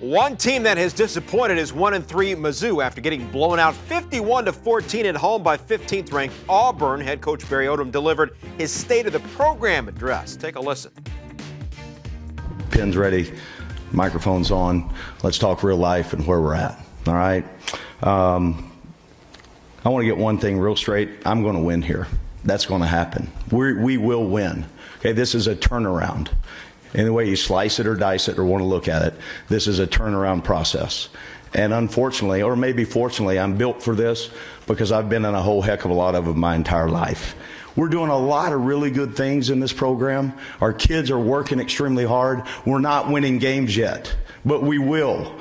One team that has disappointed is 1-3 Mizzou after getting blown out 51-14 at home by 15th-ranked Auburn. Head coach Barry Odom delivered his State of the Program address. Take a listen. Pen's ready, microphone's on. Let's talk real life and where we're at. All right. I want to get one thing real straight. I'm going to win here. That's going to happen. We will win. Okay, this is a turnaround. Any way you slice it or dice it or want to look at it, this is a turnaround process. And unfortunately, or maybe fortunately, I'm built for this because I've been in a whole heck of a lot of it my entire life. We're doing a lot of really good things in this program. Our kids are working extremely hard. We're not winning games yet, but we will.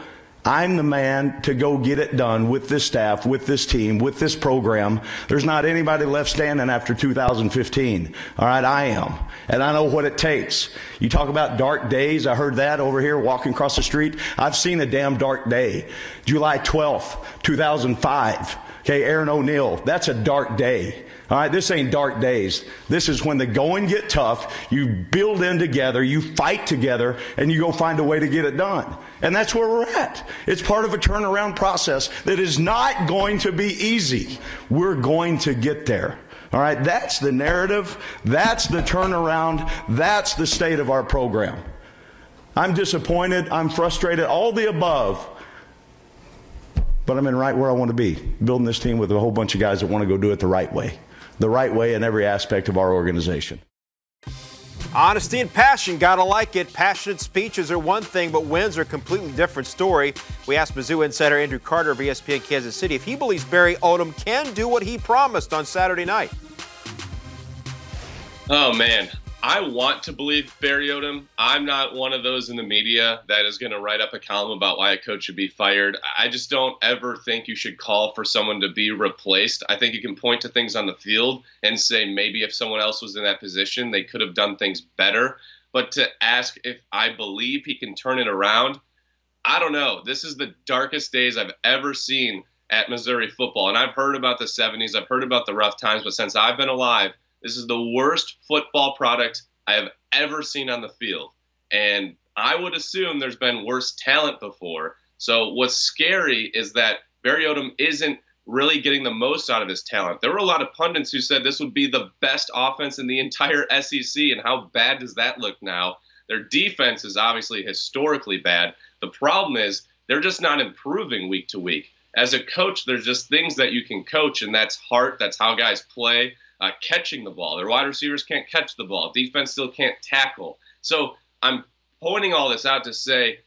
I'm the man to go get it done with this staff, with this team, with this program. There's not anybody left standing after 2015. All right, I am. And I know what it takes. You talk about dark days. I heard that over here walking across the street. I've seen a damn dark day. July 12th, 2005. Okay, Aaron O'Neal. That's a dark day. All right, this ain't dark days. This is when the going get tough, you build in together, you fight together, and you go find a way to get it done. And that's where we're at. It's part of a turnaround process that is not going to be easy. We're going to get there. All right, that's the narrative. That's the turnaround. That's the state of our program. I'm disappointed. I'm frustrated. All the above. But I'm in right where I want to be, building this team with a whole bunch of guys that want to go do it the right way in every aspect of our organization. Honesty and passion, gotta like it. Passionate speeches are one thing, but wins are a completely different story. We asked Mizzou insider Andrew Carter of ESPN Kansas City if he believes Barry Odom can do what he promised on Saturday night. Oh, man. I want to believe Barry Odom. I'm not one of those in the media that is going to write up a column about why a coach should be fired. I just don't ever think you should call for someone to be replaced. I think you can point to things on the field and say maybe if someone else was in that position, they could have done things better. But to ask if I believe he can turn it around, I don't know. This is the darkest days I've ever seen at Missouri football. And I've heard about the 70s. I've heard about the rough times. But since I've been alive, this is the worst football product I have ever seen on the field. And I would assume there's been worse talent before. So what's scary is that Barry Odom isn't really getting the most out of his talent. There were a lot of pundits who said this would be the best offense in the entire SEC. And how bad does that look now? Their defense is obviously historically bad. The problem is they're just not improving week to week. As a coach, there's just things that you can coach, and that's heart. That's how guys play. Catching the ball. Their wide receivers can't catch the ball. Defense still can't tackle. So I'm pointing all this out to say,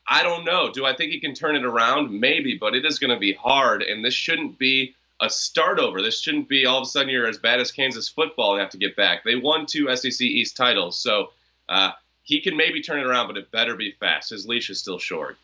I don't know. Do I think he can turn it around? Maybe, but it is going to be hard, and this shouldn't be a start over. This shouldn't be all of a sudden you're as bad as Kansas football and have to get back. They won 2 SEC East titles, so he can maybe turn it around, but it better be fast. His leash is still short.